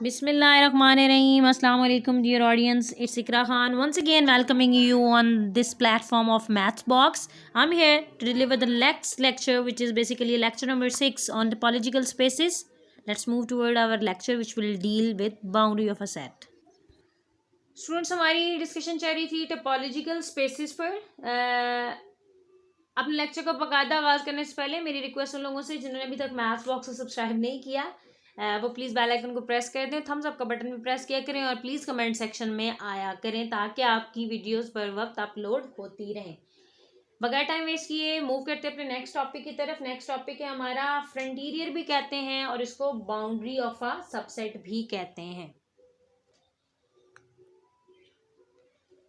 Bismillahirrahmanirrahim. Assalamu alaikum, dear audience. It's Ikra Khan once again welcoming you on this platform of Mathbox. I'm here to deliver the next lecture, which is basically lecture number 6 on topological spaces. Let's move toward our lecture, which will deal with boundary of a set. Students, हमारी discussion चल रही थी topological spaces पर। अपने lecture को बाकायदा आगाज़ करने से पहले मेरी रिक्वेस्ट उन लोगों से जिन्होंने अभी तक मैथ्स बॉक्स को सब्सक्राइब नहीं किया, वो प्लीज़ बेल आइकन को प्रेस कर दें, थम्स अप का बटन भी प्रेस किया करें और प्लीज़ कमेंट सेक्शन में आया करें ताकि आपकी वीडियोस पर वक्त अपलोड होती रहें। बगैर टाइम वेस्ट किए मूव करते हैं अपने नेक्स्ट टॉपिक की तरफ। नेक्स्ट टॉपिक है हमारा फ्रंटियर भी कहते हैं और इसको बाउंड्री ऑफ अ सबसेट भी कहते हैं।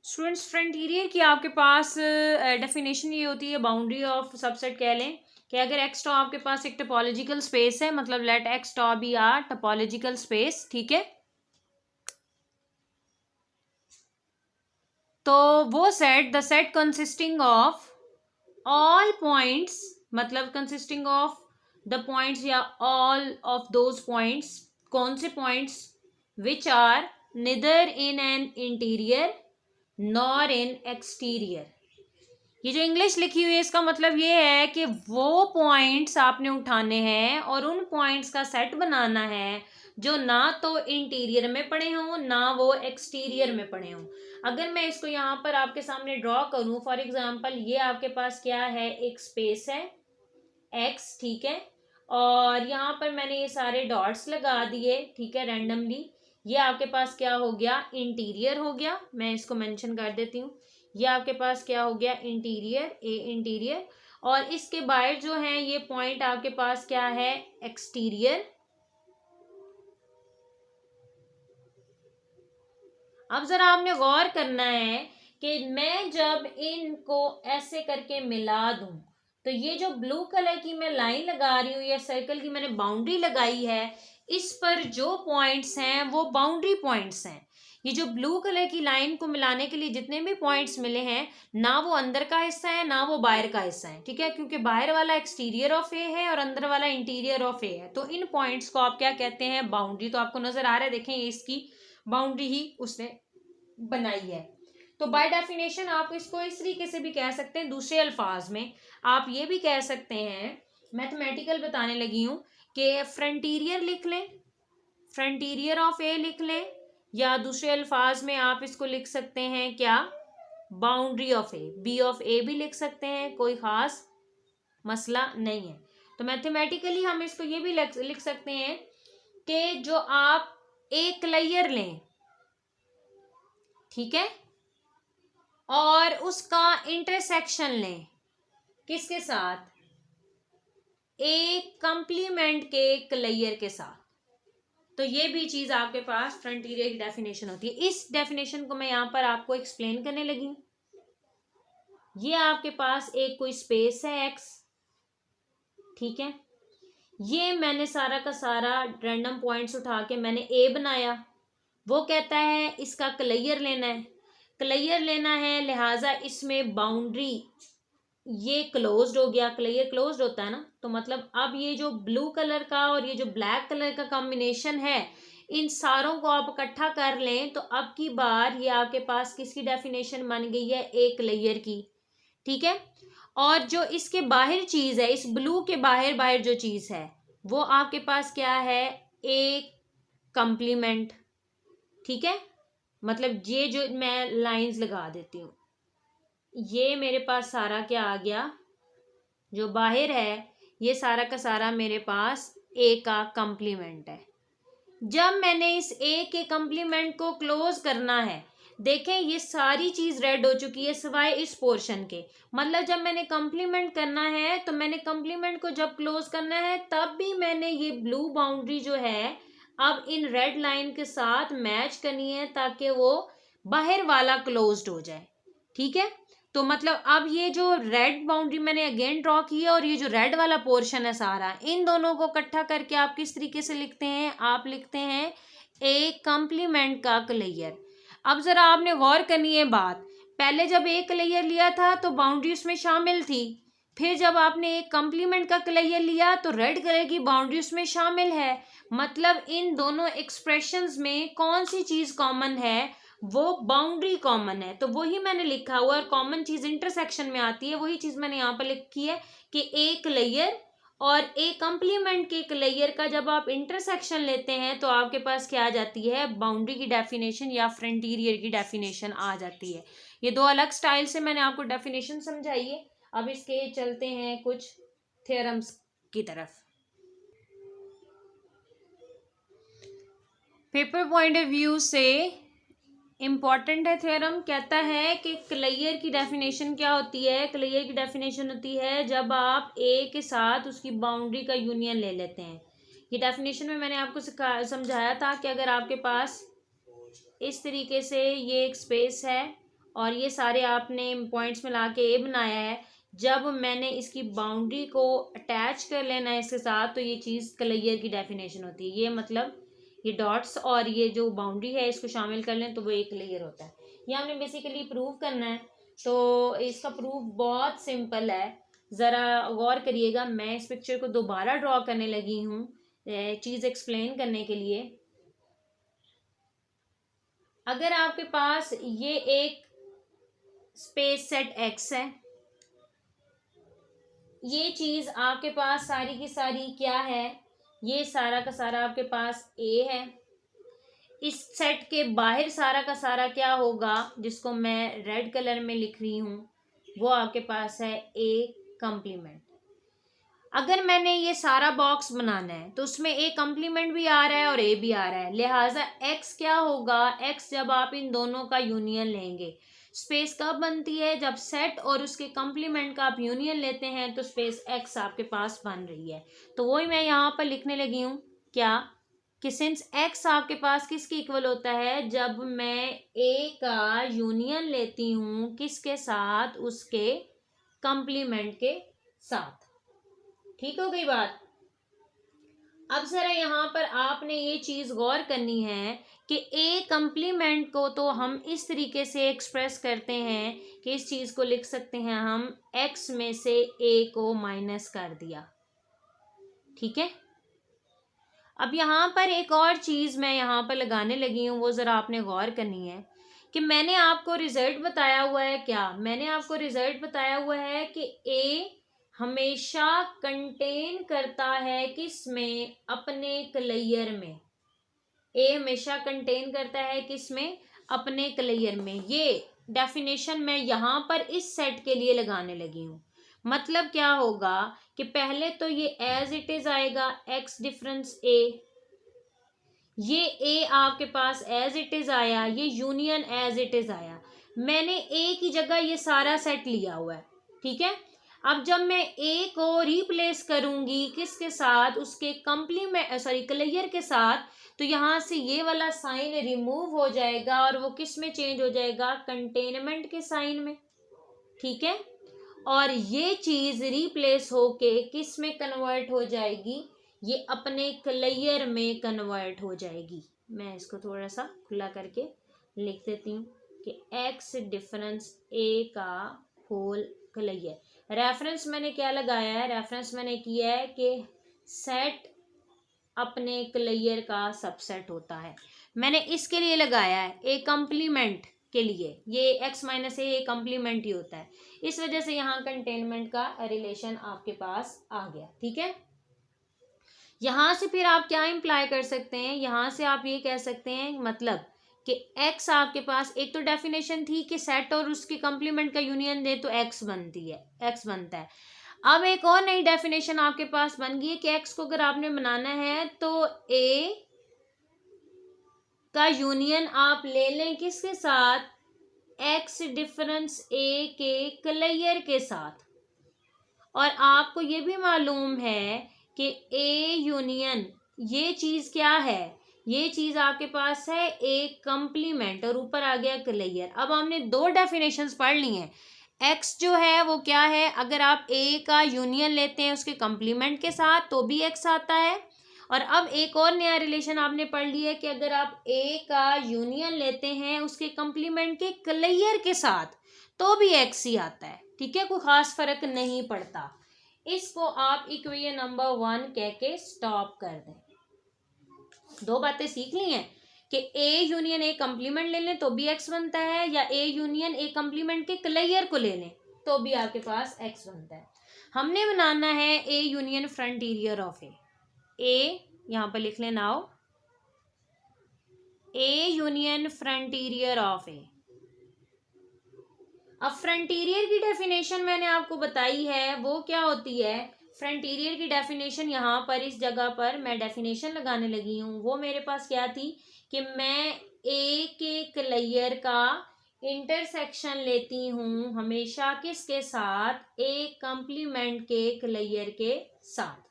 स्टूडेंट्स, फ्रंटियर की आपके पास डेफिनेशन ये होती है, बाउंड्री ऑफ सबसेट कह लें कि अगर एक्स टॉ आपके पास एक टोपोलॉजिकल स्पेस है, मतलब let X tau be a topological space, ठीक है, तो वो set the set consisting of all points, मतलब कंसिस्टिंग ऑफ द पॉइंट्स या ऑल ऑफ दोज पॉइंट्स, कौन से points, which are neither in an interior nor in exterior. ये जो इंग्लिश लिखी हुई है इसका मतलब ये है कि वो पॉइंट्स आपने उठाने हैं और उन पॉइंट्स का सेट बनाना है जो ना तो इंटीरियर में पड़े हों ना वो एक्सटीरियर में पड़े हों। अगर मैं इसको यहाँ पर आपके सामने ड्रॉ करूँ, फॉर एग्जांपल ये आपके पास क्या है, एक स्पेस है एक्स, ठीक है, और यहाँ पर मैंने ये सारे डॉट्स लगा दिए, ठीक है, रैंडमली। ये आपके पास क्या हो गया, इंटीरियर हो गया। मैं इसको मेंशन कर देती हूँ, ये आपके पास क्या हो गया, इंटीरियर, ए इंटीरियर, और इसके बाहर जो है ये पॉइंट आपके पास क्या है, एक्सटीरियर। अब जरा आपने गौर करना है कि मैं जब इनको ऐसे करके मिला दूं तो ये जो ब्लू कलर की मैं लाइन लगा रही हूँ या सर्कल की मैंने बाउंड्री लगाई है, इस पर जो पॉइंट्स हैं वो बाउंड्री पॉइंट्स हैं। ये जो ब्लू कलर की लाइन को मिलाने के लिए जितने भी पॉइंट्स मिले हैं, ना वो अंदर का हिस्सा है ना वो बाहर का हिस्सा है, ठीक है, क्योंकि बाहर वाला एक्सटीरियर ऑफ ए है और अंदर वाला इंटीरियर ऑफ ए है। तो इन पॉइंट्स को आप क्या कहते हैं, बाउंड्री। तो आपको नजर आ रहा है, देखें, इसकी बाउंड्री ही उसने बनाई है। तो बाय डेफिनेशन आप इसको इस तरीके से भी कह सकते हैं, दूसरे अल्फाज में आप ये भी कह सकते हैं, मैथमेटिकल बताने लगी हूं कि फ्रंटीरियर लिख लें, फ्रंटीरियर ऑफ ए लिख लें, या दूसरे अल्फाज में आप इसको लिख सकते हैं क्या, boundary of A, B of A भी लिख सकते हैं, कोई खास मसला नहीं है। तो मैथमेटिकली हम इसको ये भी लिख सकते हैं कि जो आप एक लेयर लें, ठीक है, और उसका इंटरसेक्शन लें किसके साथ, एक कंप्लीमेंट के एक लेयर के साथ, तो ये भी चीज आपके पास फ्रंटियर की डेफिनेशन होती है। इस डेफिनेशन को मैं यहाँ पर आपको एक्सप्लेन करने लगी हूँ। ये आपके पास एक कोई स्पेस है एक्स, ठीक है, ये मैंने सारा का सारा रैंडम पॉइंट्स उठा के मैंने ए बनाया। वो कहता है इसका क्लेयर लेना है, क्लेयर लेना है, लिहाजा इसमें बाउंड्री, ये क्लोज्ड हो गया, क्लेयर क्लोज्ड होता है ना, तो मतलब अब ये जो ब्लू कलर का और ये जो ब्लैक कलर का कॉम्बिनेशन है, इन सारों को आप इकट्ठा कर लें तो अब की बार ये आपके पास किसकी डेफिनेशन बन गई है, एक लेयर की, ठीक है। और जो इसके बाहर चीज है, इस ब्लू के बाहर बाहर जो चीज है वो आपके पास क्या है, एक कंप्लीमेंट, ठीक है। मतलब ये जो मैं लाइंस लगा देती हूँ, ये मेरे पास सारा क्या आ गया, जो बाहर है ये सारा का सारा मेरे पास ए का कंप्लीमेंट है। जब मैंने इस ए के कंप्लीमेंट को क्लोज करना है, देखें ये सारी चीज रेड हो चुकी है सिवाय इस पोर्शन के, मतलब जब मैंने कंप्लीमेंट करना है तो मैंने कंप्लीमेंट को जब क्लोज करना है तब भी मैंने ये ब्लू बाउंड्री जो है अब इन रेड लाइन के साथ मैच करनी है ताकि वो बाहर वाला क्लोज्ड हो जाए, ठीक है। तो मतलब अब ये जो रेड बाउंड्री मैंने अगेन ड्रॉ की है और ये जो रेड वाला पोर्शन है सारा, इन दोनों को इकट्ठा करके आप किस तरीके से लिखते हैं, आप लिखते हैं एक कंप्लीमेंट का क्लेयर। अब जरा आपने गौर करनी है बात, पहले जब एक लेयर लिया था तो बाउंड्री उसमें शामिल थी, फिर जब आपने एक कंप्लीमेंट का क्लेयर लिया तो रेड कलर की बाउंड्री उसमें शामिल है, मतलब इन दोनों एक्सप्रेशंस में कौन सी चीज कॉमन है, वो बाउंड्री कॉमन है। तो वही मैंने लिखा हुआ है, और कॉमन चीज इंटरसेक्शन में आती है, वही चीज मैंने यहाँ पर लिखी है कि एक लेयर और एक कंप्लीमेंट के एक लेयर का जब आप इंटरसेक्शन लेते हैं तो आपके पास क्या आ जाती है, बाउंड्री की डेफिनेशन या फ्रंटियर की डेफिनेशन आ जाती है। ये दो अलग स्टाइल से मैंने आपको डेफिनेशन समझाई है। अब इसके चलते हैं कुछ थ्योरम्स की तरफ। पेपर पॉइंट ऑफ व्यू से इम्पॉर्टेंट है थ्योरम। कहता है कि क्लेयर की डेफिनेशन क्या होती है, क्लेयर की डेफिनेशन होती है जब आप ए के साथ उसकी बाउंड्री का यूनियन ले लेते हैं। ये डेफिनेशन में मैंने आपको समझाया था कि अगर आपके पास इस तरीके से ये एक स्पेस है और ये सारे आपने पॉइंट्स मिला के ए बनाया है, जब मैंने इसकी बाउंड्री को अटैच कर लेना है इसके साथ, तो ये चीज़ क्लेयर की डेफिनेशन होती है। ये मतलब ये डॉट्स और ये जो बाउंड्री है इसको शामिल कर लें तो वो एक लेयर होता है। ये हमने बेसिकली प्रूव करना है, तो इसका प्रूफ बहुत सिंपल है, ज़रा गौर करिएगा। मैं इस पिक्चर को दोबारा ड्रॉ करने लगी हूँ चीज़ एक्सप्लेन करने के लिए। अगर आपके पास ये एक स्पेस सेट एक्स है, ये चीज़ आपके पास सारी की सारी क्या है, ये सारा का सारा आपके पास ए है। इस सेट के बाहर सारा का सारा क्या होगा, जिसको मैं रेड कलर में लिख रही हूँ, वो आपके पास है ए कंप्लीमेंट। अगर मैंने ये सारा बॉक्स बनाना है तो उसमें ए कंप्लीमेंट भी आ रहा है और ए भी आ रहा है, लिहाजा एक्स क्या होगा, एक्स जब आप इन दोनों का यूनियन लेंगे। स्पेस कब बनती है, जब सेट और उसके कंप्लीमेंट का आप यूनियन लेते हैं तो स्पेस एक्स आपके पास बन रही है। तो वही मैं यहाँ पर लिखने लगी हूँ क्या, कि सिंस एक्स आपके पास किसके इक्वल होता है, जब मैं ए का यूनियन लेती हूँ किसके साथ, उसके कंप्लीमेंट के साथ। ठीक हो गई बात। अब जरा यहाँ पर आपने ये चीज गौर करनी है कि ए कंप्लीमेंट को तो हम इस तरीके से एक्सप्रेस करते हैं कि इस चीज को लिख सकते हैं हम एक्स में से ए को माइनस कर दिया। ठीक है। अब यहाँ पर एक और चीज मैं यहाँ पर लगाने लगी हूँ, वो जरा आपने गौर करनी है कि मैंने आपको रिजल्ट बताया हुआ है क्या, मैंने आपको रिजल्ट बताया हुआ है कि ए हमेशा कंटेन करता है किसमें, अपने क्लेयर में। ए हमेशा कंटेन करता है किसमें, अपने क्लेयर में। ये डेफिनेशन मैं यहाँ पर इस सेट के लिए लगाने लगी हूँ। मतलब क्या होगा कि पहले तो ये एज इट इज आएगा एक्स डिफरेंस ए, ये ए आपके पास एज इट इज आया, ये यूनियन एज इट इज आया। मैंने ए की जगह ये सारा सेट लिया हुआ है। ठीक है। अब जब मैं ए को रिप्लेस करूंगी किसके साथ, उसके क्लेयर के साथ, तो यहाँ से ये वाला साइन रिमूव हो जाएगा और वो किस में चेंज हो जाएगा, कंटेनमेंट के साइन में। ठीक है। और ये चीज रिप्लेस होके किस में कन्वर्ट हो जाएगी, ये अपने क्लेयर में कन्वर्ट हो जाएगी। मैं इसको थोड़ा सा खुला करके लिख देती हूँ कि एक्स डिफरेंस ए का होल क्लेयर। रेफरेंस मैंने क्या लगाया है, रेफरेंस मैंने किया है कि सेट अपने क्लेयर का सबसेट होता है। मैंने इसके लिए लगाया है ए कंप्लीमेंट के लिए, ये एक्स माइनस ए कंप्लीमेंट ही होता है, इस वजह से यहाँ कंटेनमेंट का रिलेशन आपके पास आ गया। ठीक है। यहाँ से फिर आप क्या इम्प्लाई कर सकते हैं, यहाँ से आप ये कह सकते हैं मतलब कि x आपके पास, एक तो डेफिनेशन थी कि सेट और उसके कंप्लीमेंट का यूनियन दे तो x बनती है, x बनता है। अब एक और नई डेफिनेशन आपके पास बन गई है कि x को अगर आपने बनाना है तो a का यूनियन आप ले लें किसके साथ, x डिफरेंस a के क्लेयर के साथ। और आपको ये भी मालूम है कि ए यूनियन ये चीज क्या है, ये चीज आपके पास है ए कंप्लीमेंट और ऊपर आ गया क्लेयर। अब हमने दो डेफिनेशंस पढ़ ली हैं। एक्स जो है वो क्या है, अगर आप ए का यूनियन लेते हैं उसके कंप्लीमेंट के साथ तो भी एक्स आता है। और अब एक और नया रिलेशन आपने पढ़ लिया है कि अगर आप ए का यूनियन लेते हैं उसके कंप्लीमेंट के क्लेयर के साथ तो भी एक्स ही आता है। ठीक है, कोई खास फर्क नहीं पड़ता। इसको आप इक्वेशन नंबर 1 कह के स्टॉप कर दें। दो बातें सीख ली हैं कि ए यूनियन ए कंप्लीमेंट ले लें तो भी एक्स बनता है, या ए यूनियन ए कंप्लीमेंट के क्लेयर को ले लें तो भी आपके पास एक्स बनता है। हमने बनाना है ए यूनियन फ्रंटीरियर ऑफ ए यहां पर लिख लेना आओ, ए यूनियन फ्रंटीरियर ऑफ ए। अब फ्रंटीरियर की डेफिनेशन मैंने आपको बताई है, वो क्या होती है। फ्रंटीरियर की डेफिनेशन यहाँ पर इस जगह पर मैं डेफिनेशन लगाने लगी हूँ, वो मेरे पास क्या थी कि मैं ए के क्लेयर का इंटरसेक्शन लेती हूँ हमेशा किसके साथ, ए कंप्लीमेंट के क्लेयर के साथ।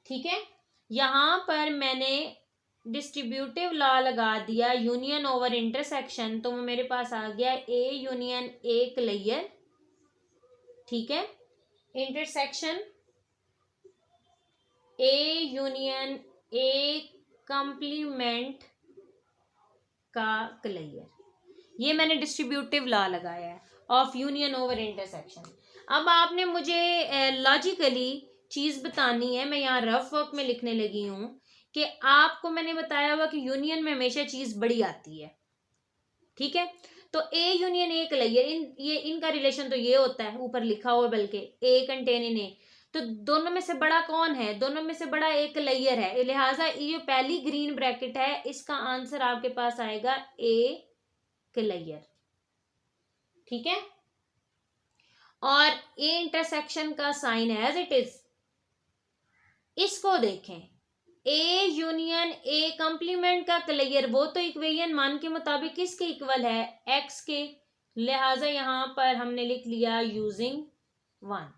ठीक है, यहाँ पर मैंने डिस्ट्रीब्यूटिव लॉ लगा दिया यूनियन ओवर इंटरसेक्शन, तो मेरे पास आ गया ए यूनियन ए क्लेयर, ठीक है, intersection A union A complement का क्लेयर। ये मैंने डिस्ट्रीब्यूटिव लॉ लगाया है ऑफ यूनियन ओवर इंटरसेक्शन। अब आपने मुझे लॉजिकली चीज बतानी है, मैं यहाँ रफ वर्क में लिखने लगी हूँ कि आपको मैंने बताया हुआ कि यूनियन में हमेशा चीज बड़ी आती है। ठीक है, तो ए यूनियन ए क्लेयर, इनका रिलेशन तो ये होता है, ऊपर लिखा हुआ बल्कि ए कंटेन इन ए, तो दोनों में से बड़ा कौन है, दोनों में से बड़ा एक क्लेयर है, लिहाजा ये पहली ग्रीन ब्रैकेट है, इसका आंसर आपके पास आएगा ए क्लेयर। ठीक है, और ए इंटरसेक्शन का साइन एज इट इज, इसको देखें, ए यूनियन ए कंप्लीमेंट का क्लेयर वो तो इक्वेशन मान के मुताबिक किसके इक्वल है, एक्स के, लिहाजा यहां पर हमने लिख लिया यूजिंग 1।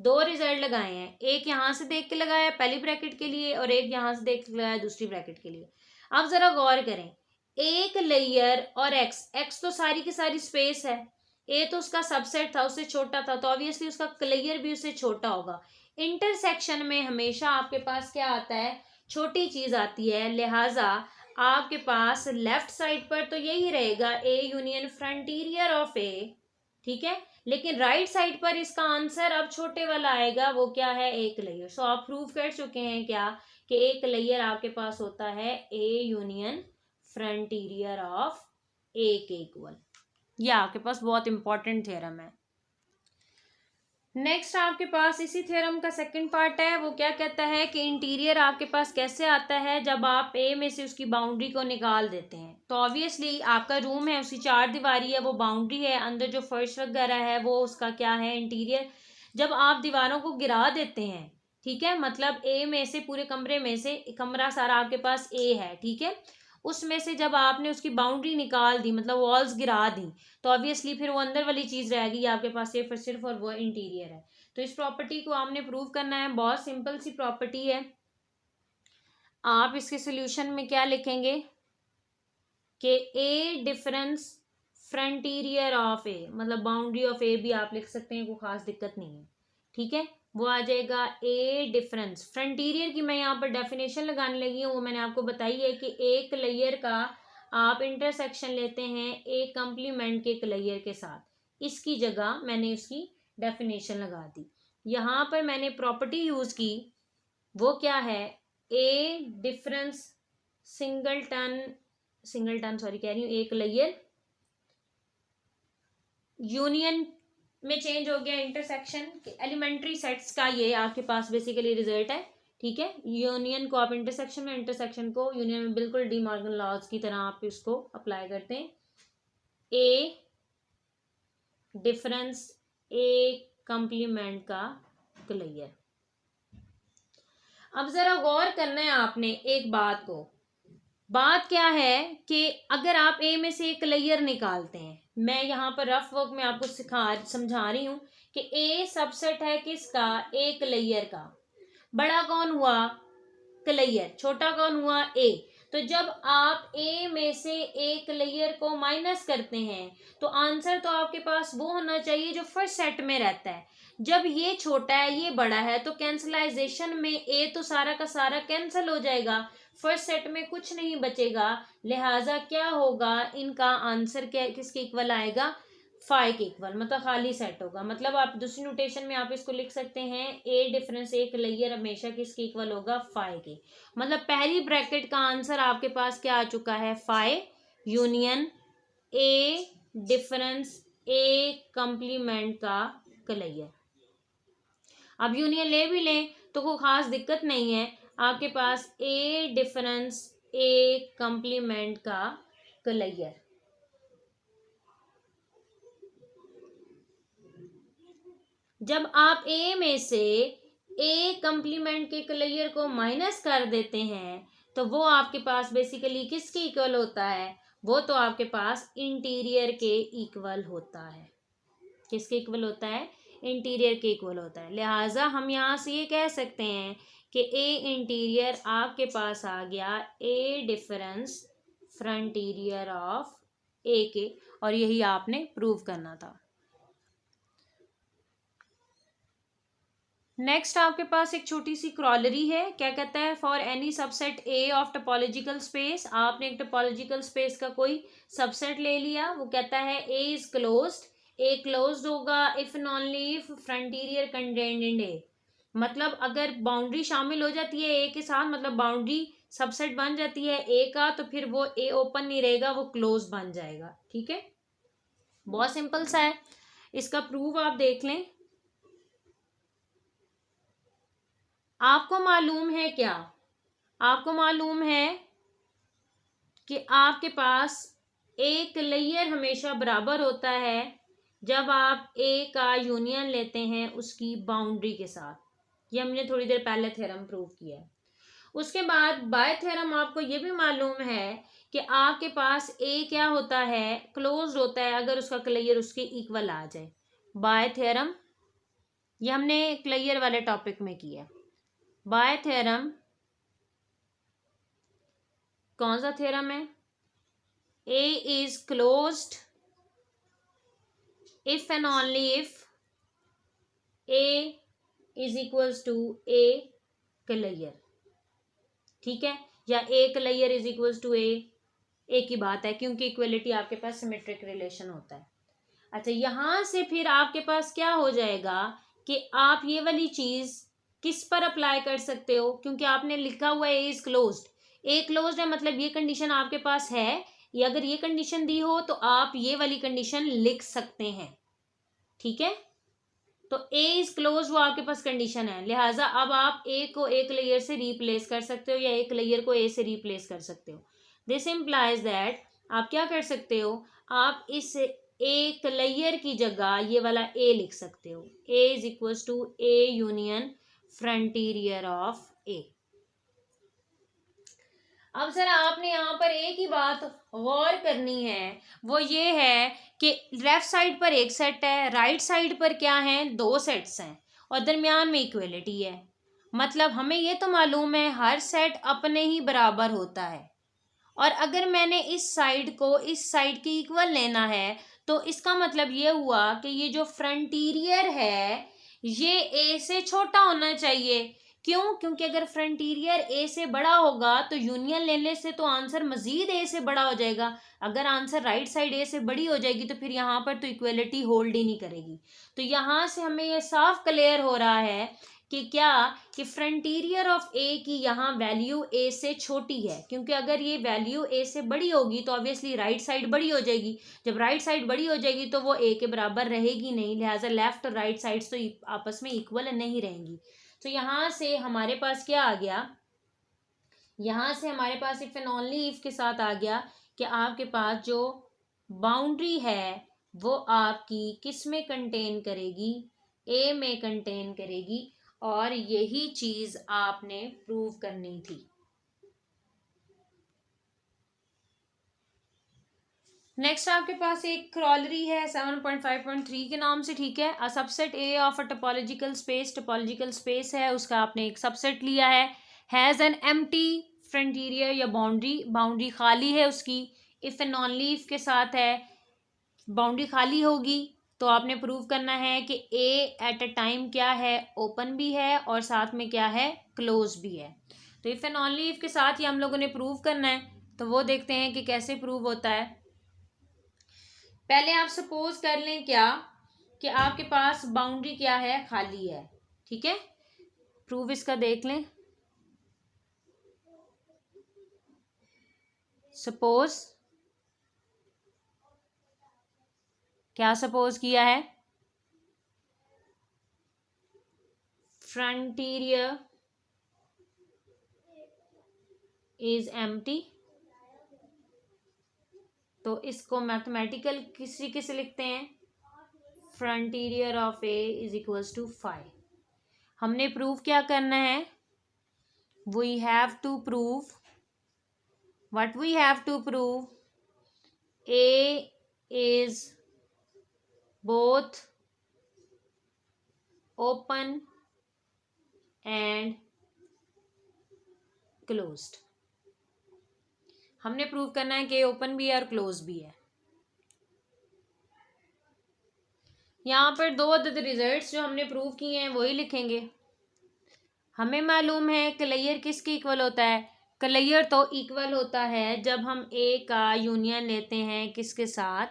दो रिजल्ट लगाए हैं, एक यहां से देख के लगाया पहली ब्रैकेट के लिए और एक यहां से देख के लगाया दूसरी ब्रैकेट के लिए। अब जरा गौर करें, एक लेयर और एक्स तो सारी की सारी स्पेस है, ए तो उसका सबसेट था, उससे छोटा था, तो ऑब्वियसली उसका क्लेयर भी उससे छोटा होगा। इंटरसेक्शन में हमेशा आपके पास क्या आता है, छोटी चीज आती है, लिहाजा आपके पास लेफ्ट साइड पर तो यही रहेगा ए यूनियन फ्रंटीरियर ऑफ ए। ठीक है, लेकिन राइट साइड पर इसका आंसर अब छोटे वाला आएगा, वो क्या है, एक लेयर। सो आप प्रूव कर चुके हैं क्या कि एक लेयर आपके पास होता है ए यूनियन फ्रंटीरियर ऑफ ए के इक्वल। यह आपके पास बहुत इंपॉर्टेंट थ्योरम है। नेक्स्ट आपके पास इसी थ्योरम का सेकंड पार्ट है, वो क्या कहता है कि इंटीरियर आपके पास कैसे आता है जब आप ए में से उसकी बाउंड्री को निकाल देते हैं। तो ऑब्वियसली आपका रूम है, उसकी चार दीवारी है, वो बाउंड्री है, अंदर जो फर्श वगैरह है वो उसका क्या है, इंटीरियर। जब आप दीवारों को गिरा देते हैं, ठीक है, मतलब ए में से, पूरे कमरे में से, कमरा सारा आपके पास ए है, ठीक है, उसमें से जब आपने उसकी बाउंड्री निकाल दी, मतलब वॉल्स गिरा दी, तो ऑब्वियसली फिर वो अंदर वाली चीज रहेगी आपके पास सिर्फ और वो इंटीरियर है। तो इस प्रॉपर्टी को आपने प्रूव करना है, बहुत सिंपल सी प्रॉपर्टी है। आप इसके सोल्यूशन में क्या लिखेंगे कि ए डिफरेंस फ्रंटीरियर ऑफ ए, मतलब बाउंड्री ऑफ ए भी आप लिख सकते हैं, कोई खास दिक्कत नहीं है। ठीक है, वो आ जाएगा ए डिफरेंस फ्रंटीरियर की। मैं यहाँ पर डेफिनेशन लगाने लगी हूँ, वो मैंने आपको बताई है कि एक लेयर का आप इंटरसेक्शन लेते हैं ए कंप्लीमेंट के लेयर के साथ, इसकी जगह मैंने उसकी डेफिनेशन लगा दी। यहाँ पर मैंने प्रॉपर्टी यूज की, वो क्या है, ए डिफरेंस सिंगलटन सॉरी कह रही हूँ, एक लेयर यूनियन में चेंज हो गया इंटरसेक्शन, एलिमेंट्री सेट्स का ये आपके पास बेसिकली रिजल्ट है। ठीक है, यूनियन को आप इंटरसेक्शन में, इंटरसेक्शन को यूनियन में, बिल्कुल डी मॉर्गन लॉज की तरह आप इसको अप्लाई करते हैं। ए डिफरेंस ए कंप्लीमेंट का क्लेयर। अब जरा गौर करना है आपने एक बात को, बात क्या है कि अगर आप ए में से एक लेयर निकालते हैं, मैं यहाँ पर रफ वर्क में आपको समझा रही हूँ कि ए सबसेट है किसका, एक लेयर का। बड़ा कौन हुआ, क्लेयर, छोटा कौन हुआ, ए। तो जब आप ए में से एक लेयर को माइनस करते हैं तो आंसर तो आपके पास वो होना चाहिए जो फर्स्ट सेट में रहता है। जब ये छोटा है ये बड़ा है तो कैंसलाइजेशन में ए तो सारा का सारा कैंसिल हो जाएगा, फर्स्ट सेट में कुछ नहीं बचेगा, लिहाजा क्या होगा, इनका आंसर क्या किसके इक्वल आएगा, फाई के इक्वल, मतलब खाली सेट होगा। मतलब आप दूसरी नोटेशन में आप इसको लिख सकते हैं ए डिफरेंस एक लेयर हमेशा किसके इक्वल होगा, फाई के। मतलब पहली ब्रैकेट का आंसर आपके पास क्या आ चुका है, phi union A difference A complement का क्लियर। अब यूनियन ले भी लें तो कोई खास दिक्कत नहीं है, आपके पास ए डिफरेंस ए कंप्लीमेंट का क्लियर। जब आप ए में से ए कंप्लीमेंट के क्लियर को माइनस कर देते हैं तो वो आपके पास बेसिकली किसके इक्वल होता है, वो तो आपके पास इंटीरियर के इक्वल होता है। किसके इक्वल होता है, इंटीरियर के इक्वल होता है। लिहाजा हम यहाँ से ये कह सकते हैं कि ए इंटीरियर आपके पास आ गया ए डिफरेंस फ्रंटीरियर ऑफ ए के, और यही आपने प्रूव करना था। नेक्स्ट आपके पास एक छोटी सी क्रॉलरी है, क्या कहता है, for any subset A of topological space. आपने एक टोपोलॉजिकल स्पेस का कोई सबसेट ले लिया, वो कहता है A is closed, A closed होगा if and only if frontier contained in A. मतलब अगर बाउंड्री शामिल हो जाती है ए के साथ, मतलब बाउंड्री सबसेट बन जाती है ए का, तो फिर वो ए ओपन नहीं रहेगा, वो क्लोज बन जाएगा। ठीक है, बहुत सिंपल सा है, इसका प्रूफ आप देख लें। आपको मालूम है क्या, आपको मालूम है कि आपके पास एक लेयर हमेशा बराबर होता है जब आप ए का यूनियन लेते हैं उसकी बाउंड्री के साथ। ये हमने थोड़ी देर पहले थ्योरम प्रूव किया है। उसके बाद बाय थ्योरम आपको ये भी मालूम है कि आपके पास ए क्या होता है, क्लोज्ड होता है अगर उसका क्लियर उसके इक्वल आ जाए। बाय थ्योरम ये हमने क्लियर वाले टॉपिक में किया। बाय थ्योरम कौन सा थ्योरम है, A is closed if and only if A is equals to A clear. ठीक है, या A clear is equals to A, एक ही बात है क्योंकि इक्वलिटी आपके पास सिमेट्रिक रिलेशन होता है। अच्छा, यहां से फिर आपके पास क्या हो जाएगा कि आप ये वाली चीज किस पर अप्लाई कर सकते हो, क्योंकि आपने लिखा हुआ है A is closed, A closed है मतलब ये कंडीशन आपके पास है, या अगर ये कंडीशन दी हो तो आप ये वाली कंडीशन लिख सकते हैं। ठीक है, तो ए इज क्लोज वो आपके पास कंडीशन है, लिहाजा अब आप ए को एक लेयर से रिप्लेस कर सकते हो या एक लेयर को ए से रिप्लेस कर सकते हो। दिस इम्प्लाइज दैट आप क्या कर सकते हो, आप इस एक लेयर की जगह ये वाला ए लिख सकते हो, A is equal to A union frontier of A. अब जरा आपने यहाँ पर एक ही बात गौर करनी है, वो ये है कि लेफ्ट साइड पर एक सेट है, राइट साइड पर क्या है, दो सेट्स हैं, और दरमियान में इक्वलिटी है। मतलब हमें ये तो मालूम है हर सेट अपने ही बराबर होता है, और अगर मैंने इस साइड को इस साइड की इक्वल लेना है तो इसका मतलब ये हुआ कि ये जो फ्रंटीरियर है ये ए से छोटा होना चाहिए। क्यों, क्योंकि अगर फ्रंटीरियर ए से बड़ा होगा तो यूनियन लेने से तो आंसर मजीद ए से बड़ा हो जाएगा। अगर आंसर राइट साइड ए से बड़ी हो जाएगी तो फिर यहाँ पर तो इक्वलिटी होल्ड ही नहीं करेगी। तो यहाँ से हमें ये साफ क्लियर हो रहा है कि क्या, कि फ्रंटीरियर ऑफ ए की यहाँ वैल्यू ए से छोटी है, क्योंकि अगर ये वैल्यू ए से बड़ी होगी तो ऑब्वियसली राइट साइड बड़ी हो जाएगी। जब राइट साइड बड़ी हो जाएगी तो वो ए के बराबर रहेगी नहीं, लिहाजा लेफ्ट और राइट साइड्स तो आपस में इक्वल नहीं रहेंगी। तो यहाँ से हमारे पास क्या आ गया, यहाँ से हमारे पास इफ एंड ओनली इफ के साथ आ गया कि आपके पास जो बाउंड्री है वो आपकी किस में कंटेन करेगी, ए में कंटेन करेगी, और यही चीज आपने प्रूव करनी थी। नेक्स्ट आपके पास एक क्रॉलरी है 7.5.3 के नाम से। ठीक है, a subset A of a topological space, topological space है उसका आपने एक सबसेट लिया है, हैज एन एम्प्टी फ्रंटीरियर या बाउंड्री, बाउंड्री खाली है उसकी, इफ एंड ओनली इफ के साथ है, बाउंड्री खाली होगी तो आपने प्रूव करना है कि ए एट अ टाइम क्या है, ओपन भी है और साथ में क्या है, क्लोज भी है। तो इफ एंड ओनली इफ के साथ ही हम लोगों ने प्रूव करना है, तो वो देखते हैं कि कैसे प्रूव होता है। पहले आप सपोज कर लें क्या कि आपके पास बाउंड्री क्या है, खाली है, ठीक है। प्रूफ इसका देख लें। सपोज क्या सपोज किया है, फ्रंटियर इज एम्प्टी। तो इसको मैथमेटिकल किस तरीके से लिखते हैं, frontier of A is equals to 5। हमने प्रूफ क्या करना है, we have to prove, what we have to prove, A is both open and closed. हमने प्रूव करना है कि ओपन भी है और क्लोज भी है। यहाँ पर दो अदद रिजल्ट्स जो हमने प्रूव किए हैं वही लिखेंगे। हमें मालूम है क्लेयर किसके इक्वल होता है, क्लेयर तो इक्वल होता है जब हम ए का यूनियन लेते हैं किसके साथ,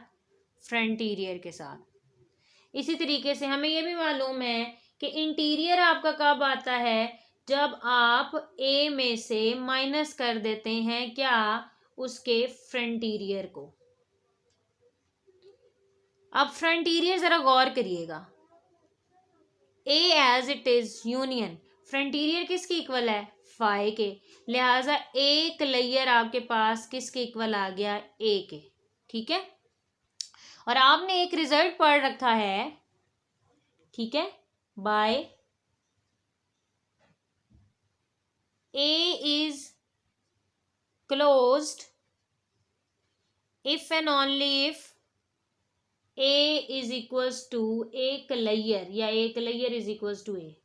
फ्रंटिरियर के साथ। इसी तरीके से हमें यह भी मालूम है कि इंटीरियर आपका कब आता है, जब आप ए में से माइनस कर देते हैं क्या, उसके फ्रंटिरियर को। अब फ्रंटिरियर जरा गौर करिएगा, ए एज इट इज यूनियन, फ्रंटिरियर किसके इक्वल है, 5 के, लिहाजा एक लेयर आपके पास किसके इक्वल आ गया, ए के, ठीक है। और आपने एक रिजल्ट पढ़ रखा है, ठीक है, by A is closed if and only if A is equals to एक लेयर, या एक लेयर इज इक्वल्स टू ए।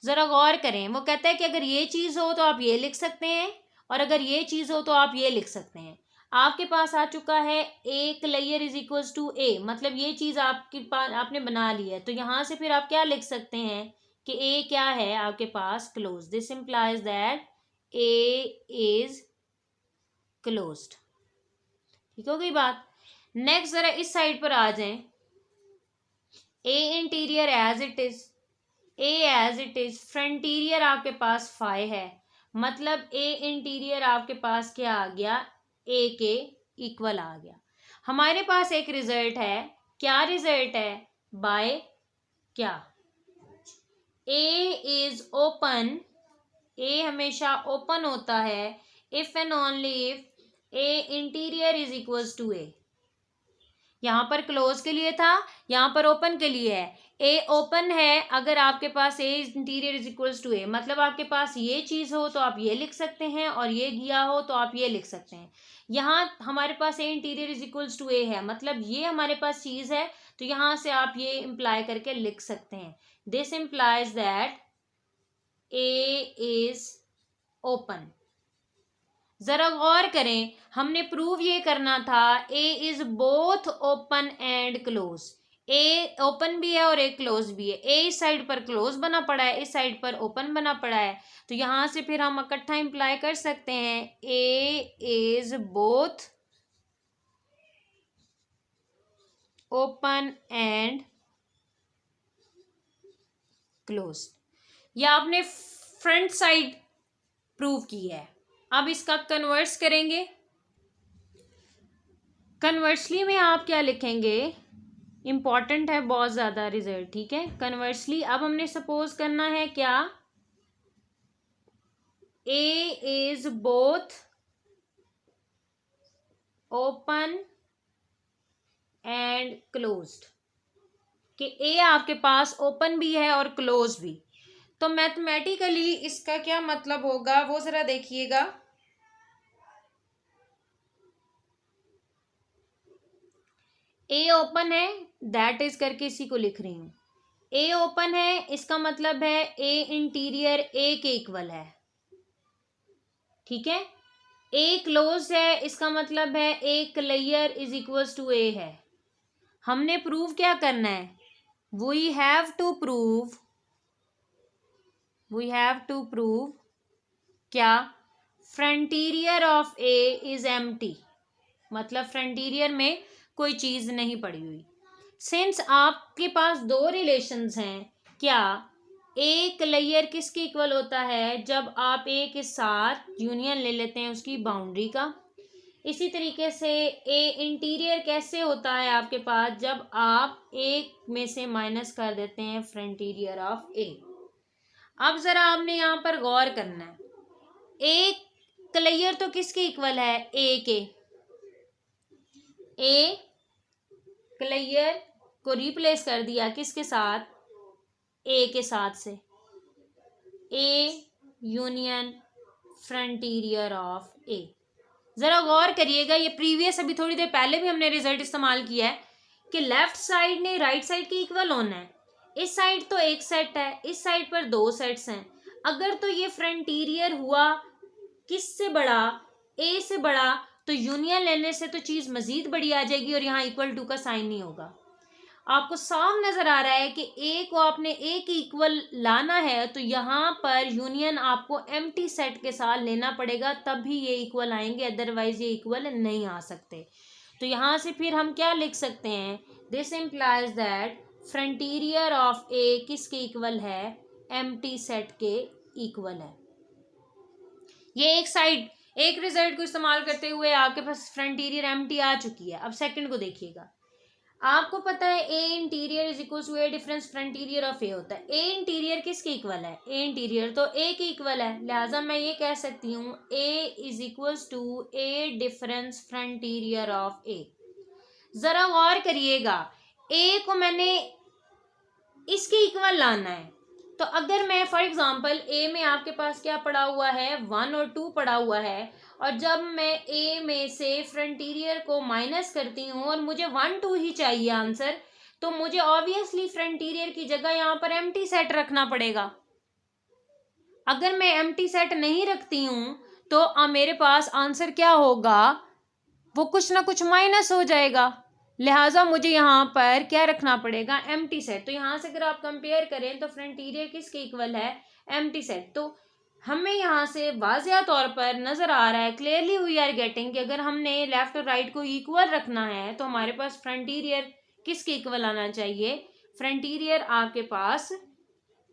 जरा गौर करें, वो कहता है कि अगर ये चीज हो तो आप ये लिख सकते हैं, और अगर ये चीज हो तो आप ये लिख सकते हैं। आपके पास आ चुका है एक लेयर इज इक्वल्स टू ए, मतलब ये चीज आपके पास आपने बना ली है। तो यहां से फिर आप क्या लिख सकते हैं कि ए क्या है आपके पास, close. This implies that A is closed. ठीक हो गई बात। नेक्स्ट जरा इस साइड पर आ जाएं, A interior as it is, A as it is, frontier आपके पास 5 है, मतलब ए इंटीरियर आपके पास क्या आ गया, ए के इक्वल आ गया। हमारे पास एक रिजल्ट है, क्या रिजल्ट है, बाय क्या, ए इज ओपन, ए हमेशा ओपन होता है if and only if A interior is equals to A. यहां पर क्लोज के लिए था, यहां पर ओपन के लिए है। ए ओपन है अगर आपके पास ए इंटीरियर इज इक्वल्स टू ए, मतलब आपके पास ये चीज हो तो आप ये लिख सकते हैं, और ये गया हो तो आप ये लिख सकते हैं। यहाँ हमारे पास ए interior is equals to A है, मतलब ये हमारे पास चीज है, तो यहां से आप ये इंप्लाई करके लिख सकते हैं, this implies that A is open. जरा गौर करें, हमने प्रूव ये करना था A is both open and close, A open भी है और ए क्लोज भी है। ए इस साइड पर क्लोज बना पड़ा है, इस साइड पर ओपन बना पड़ा है, तो यहां से फिर हम इकट्ठा इंप्लाई कर सकते हैं A is both open and close. या आपने फ्रंट साइड प्रूव की है। अब इसका कन्वर्स करेंगे, कन्वर्सली में आप क्या लिखेंगे, इंपॉर्टेंट है बहुत ज्यादा रिजल्ट, ठीक है। कन्वर्सली अब हमने सपोज करना है क्या, A is both open and closed, कि ए आपके पास ओपन भी है और क्लोज भी। तो मैथमेटिकली इसका क्या मतलब होगा वो जरा देखिएगा। ए ओपन है, दैट इज करके इसी को लिख रही हूं। ए ओपन है इसका मतलब है ए इंटीरियर ए के इक्वल है, ठीक है। ए क्लोज है इसका मतलब है एक लेयर इज इक्वल्स टू ए है। हमने प्रूव क्या करना है, we have to prove, we have to prove क्या, frontier of A is empty, मतलब फ्रंटीरियर में कोई चीज़ नहीं पड़ी हुई। सिंस आपके पास दो रिलेशंस हैं, क्या एक लेयर किसके इक्वल होता है? जब आप ए के साथ यूनियन ले लेते हैं उसकी बाउंड्री का। इसी तरीके से ए इंटीरियर कैसे होता है आपके पास? जब आप एक में से माइनस कर देते हैं फ्रंटीरियर ऑफ ए। अब ज़रा आपने यहाँ पर गौर करना है, एक लेयर तो किसके इक्वल है? ए के। ए लेयर को रिप्लेस कर दिया किसके साथ? ए के साथ से। ए यूनियन फ्रंटीरियर ऑफ ए। ज़रा गौर करिएगा, ये प्रीवियस अभी थोड़ी देर पहले भी हमने रिजल्ट इस्तेमाल किया है कि लेफ्ट साइड ने राइट साइड के इक्वल होना है। इस साइड तो एक सेट है, इस साइड पर दो सेट्स हैं। अगर तो ये फ्रंटीरियर हुआ किससे बड़ा? ए से बड़ा, तो यूनियन लेने से तो चीज़ मज़ीद बड़ी आ जाएगी और यहाँ इक्वल टू का साइन नहीं होगा। आपको साफ नजर आ रहा है कि ए को आपने ए के इक्वल लाना है, तो यहाँ पर यूनियन आपको एम्प्टी सेट के साथ लेना पड़ेगा, तब भी ये इक्वल आएंगे, अदरवाइज ये इक्वल नहीं आ सकते। तो यहाँ से फिर हम क्या लिख सकते हैं? This implies that frontier of ए किसके इक्वल है? एम्प्टी सेट के इक्वल है। ये एक साइड, एक रिजल्ट को इस्तेमाल करते हुए आपके पास फ्रंटीरियर एम्प्टी आ चुकी है। अब सेकंड को देखिएगा। आपको पता है A interior is equal to A difference frontier of A होता है। ए इंटीरियर किसके इक्वल है? ए इंटीरियर तो ए के इक्वल है, लिहाजा मैं ये कह सकती हूँ A is equal to A difference frontier of A. जरा गौर करिएगा, ए को मैंने इसके इक्वल लाना है, तो अगर मैं फॉर एग्जांपल ए में आपके पास क्या पड़ा हुआ है? 1 और 2 पड़ा हुआ है, और जब मैं ए में से फ्रंटीरियर को माइनस करती हूँ और मुझे 1 2 ही चाहिए आंसर, तो मुझे ऑब्वियसली फ्रंटीरियर की जगह यहाँ पर एम्प्टी सेट रखना पड़ेगा। अगर मैं एम्प्टी सेट नहीं रखती हूँ तो मेरे पास आंसर क्या होगा? वो कुछ ना कुछ माइनस हो जाएगा। लिहाजा मुझे यहाँ पर क्या रखना पड़ेगा? Empty set. तो यहाँ से अगर आप कंपेयर करें तो फ्रंटीरियर किसके इक्वल है? Empty set. तो हमें यहाँ से वाज़िया तौर पर नज़र आ रहा है, क्लियरली वी आर गेटिंग, कि अगर हमने लेफ्ट और राइट को इक्वल रखना है तो हमारे पास फ्रंटीरियर किसके इक्वल आना चाहिए? फ्रंटीरियर आपके पास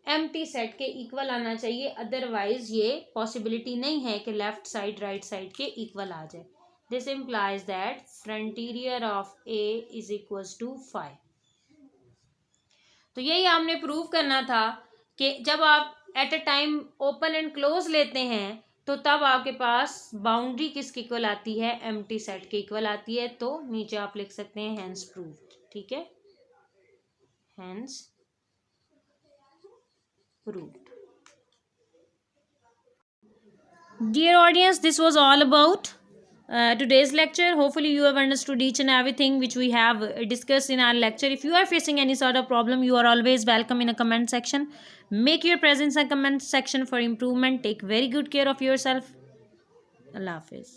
एम्प्टी सेट के इक्वल आना चाहिए, अदरवाइज ये पॉसिबिलिटी नहीं है कि लेफ्ट साइड राइट साइड के इक्वल आ जाए। This implies that frontier of A is equal to 5। तो यही हमने प्रूव करना था कि जब आप at a time open and close लेते हैं तो तब आपके पास बाउंड्री किसके इक्वल आती है? एम्प्टी सेट के इक्वल आती है। तो नीचे आप लिख सकते हैं हेंस प्रूव्ड। ठीक है, hence proved. Dear audience, this was all about today's lecture. Hopefully you have understood each and everything which we have discussed in our lecture. If you are facing any sort of problem, you are always welcome in a comment section. Make your presence in a comment section for improvement. Take very good care of yourself. Allah Hafiz.